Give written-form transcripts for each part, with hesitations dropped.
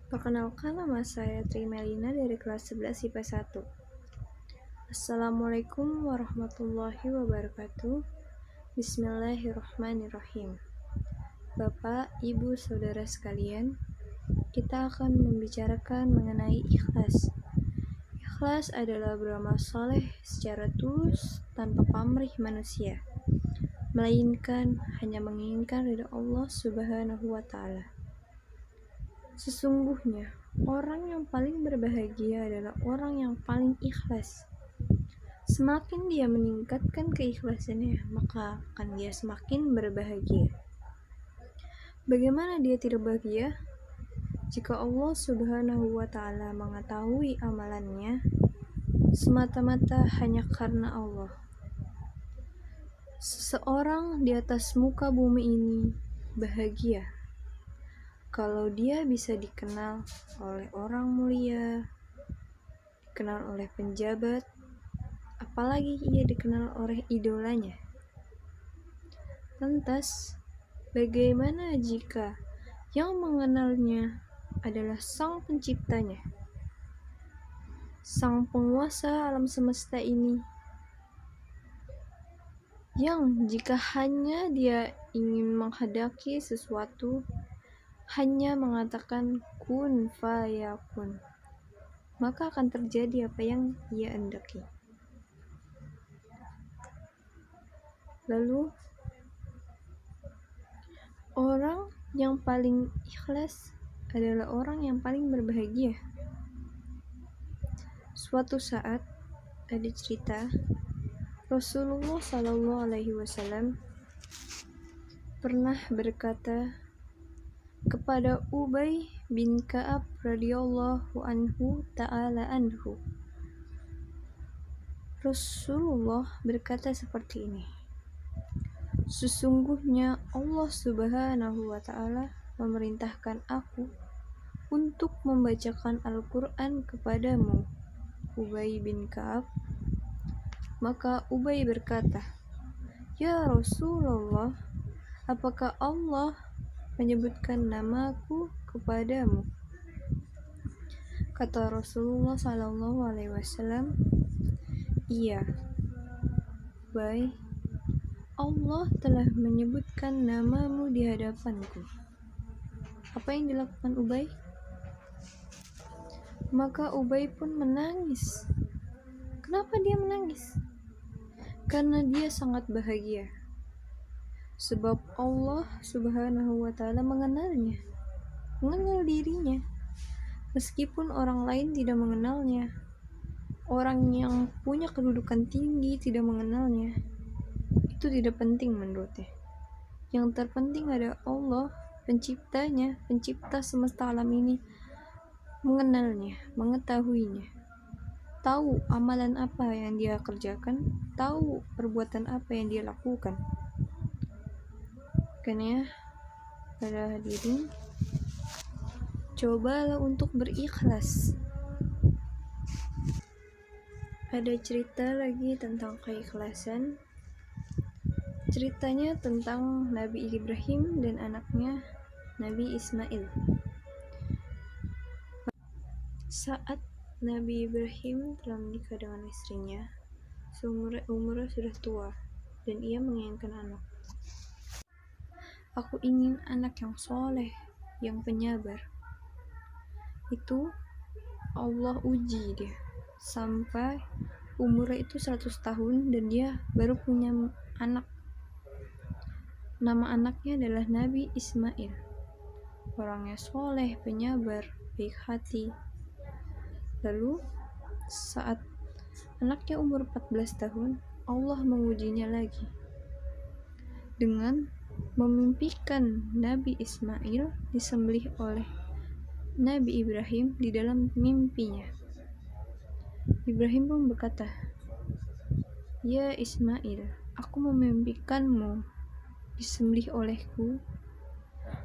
Perkenalkan, nama saya Tri Melina dari kelas 11 IPA 1. Assalamualaikum warahmatullahi wabarakatuh. Bismillahirrahmanirrahim. Bapak, Ibu, Saudara sekalian, kita akan membicarakan mengenai ikhlas. Ikhlas adalah beramal saleh secara tulus tanpa pamrih manusia, melainkan hanya menginginkan ridha Allah Subhanahu wa Ta'ala. Sesungguhnya, orang yang paling berbahagia adalah orang yang paling ikhlas. Semakin dia meningkatkan keikhlasannya, maka akan dia semakin berbahagia. Bagaimana dia tidak bahagia? Jika Allah Subhanahu wa Ta'ala mengetahui amalannya semata-mata hanya karena Allah. Seseorang di atas muka bumi ini bahagia kalau dia bisa dikenal oleh orang mulia, dikenal oleh penjabat, apalagi ia dikenal oleh idolanya. Lantas, bagaimana jika yang mengenalnya adalah sang penciptanya, sang penguasa alam semesta ini, yang jika hanya dia ingin menghadaki sesuatu, hanya mengatakan kun fayakun, maka akan terjadi apa yang ia hendaki. Lalu, orang yang paling ikhlas adalah orang yang paling berbahagia. Suatu saat ada cerita Rasulullah SAW pernah berkata kepada Ubay bin Ka'ab radhiyallahu anhu ta'ala anhu. Rasulullah berkata seperti ini: sesungguhnya Allah Subhanahu wa Ta'ala memerintahkan aku untuk membacakan Al-Quran kepadamu, Ubay bin Ka'ab. Maka Ubay berkata, "Ya Rasulullah, apakah Allah menyebutkan namaku kepadamu?" Kata Rasulullah SAW, "Iya, Ubay, Allah telah menyebutkan namamu di hadapanku." Apa yang dilakukan Ubay? Maka Ubay pun menangis. Kenapa dia menangis? Karena dia sangat bahagia. Sebab Allah Subhanahu wa Ta'ala mengenalnya, mengenal dirinya. Meskipun orang lain tidak mengenalnya, orang yang punya kedudukan tinggi tidak mengenalnya, itu tidak penting menurutnya. Yang terpenting adalah Allah, penciptanya, pencipta semesta alam ini, mengenalnya, mengetahuinya, tahu amalan apa yang dia kerjakan, tahu perbuatan apa yang dia lakukan. Makanya, para hadirin, cobalah untuk berikhlas. Ada cerita lagi tentang keikhlasan. Ceritanya tentang Nabi Ibrahim dan anaknya Nabi Ismail. Saat Nabi Ibrahim telah menikah dengan istrinya, umurnya sudah tua dan ia menginginkan anak. "Aku ingin anak yang soleh, yang penyabar." Itu Allah uji dia sampai umurnya itu 100 tahun dan dia baru punya anak. Nama anaknya adalah Nabi Ismail. Orangnya soleh, penyabar, baik hati. Lalu saat anaknya umur 14 tahun, Allah mengujinya lagi dengan memimpikan Nabi Ismail disembelih oleh Nabi Ibrahim di dalam mimpinya. Ibrahim pun berkata, "Ya Ismail, aku memimpikanmu disembelih olehku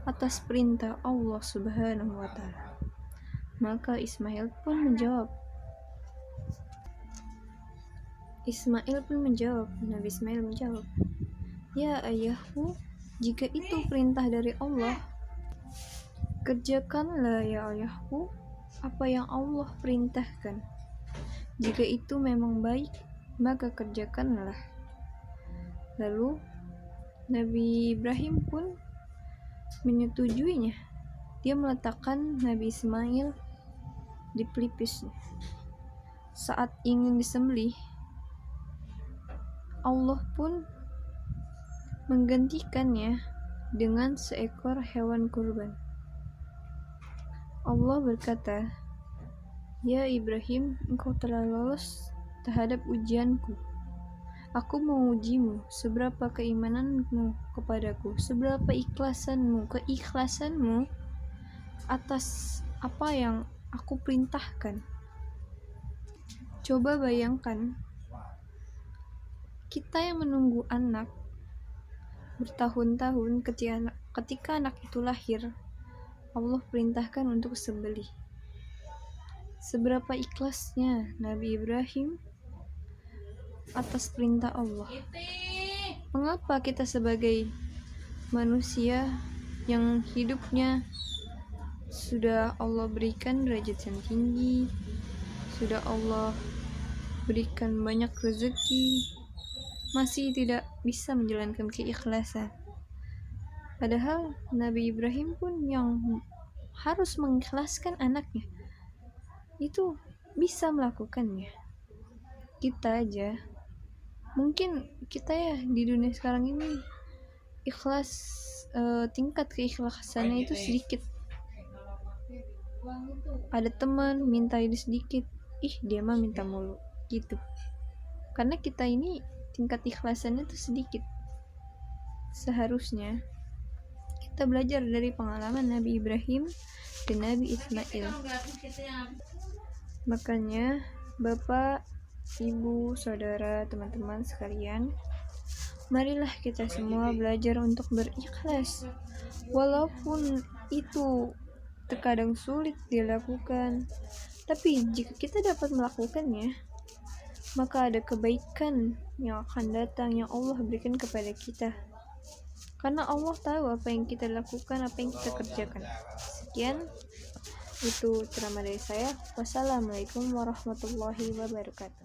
atas perintah Allah Subhanahu wa Ta'ala." Maka Ismail pun menjawab, Nabi Ismail menjawab, "Ya ayahku, jika itu perintah dari Allah, Kerjakanlah ya ayahku apa yang Allah perintahkan. Jika itu memang baik, maka kerjakanlah. Lalu Nabi Ibrahim pun menyetujuinya. Dia meletakkan Nabi Ismail di pelipisnya. Saat ingin disembelih, Allah pun menggantikannya dengan seekor hewan kurban. Allah berkata, "Ya Ibrahim, engkau telah lolos terhadap ujianku. Aku mengujimu seberapa keimananmu kepadaku, seberapa keikhlasanmu atas apa yang aku perintahkan." Coba bayangkan, kita yang menunggu anak bertahun-tahun, ketika anak itu lahir, Allah perintahkan untuk sembelih. Seberapa ikhlasnya Nabi Ibrahim atas perintah Allah. Mengapa kita sebagai manusia yang hidupnya sudah Allah berikan derajat yang tinggi, sudah Allah berikan banyak rezeki, masih tidak bisa menjalankan keikhlasan? Padahal Nabi Ibrahim pun yang harus mengikhlaskan anaknya itu bisa melakukannya. Kita aja, mungkin kita ya di dunia sekarang ini tingkat keikhlasannya itu sedikit. Ada teman minta ini sedikit, dia mah minta mulu gitu. Karena kita ini tingkat ikhlasannya itu sedikit. Seharusnya kita belajar dari pengalaman Nabi Ibrahim dan Nabi Ismail. Makanya Bapak, Ibu, Saudara, teman-teman sekalian, marilah kita semua belajar untuk berikhlas. Walaupun itu terkadang sulit dilakukan, tapi jika kita dapat melakukannya, maka ada kebaikan yang akan datang yang Allah berikan kepada kita. Karena Allah tahu apa yang kita lakukan, apa yang kita kerjakan. Sekian, itu ceramah dari saya. Wassalamualaikum warahmatullahi wabarakatuh.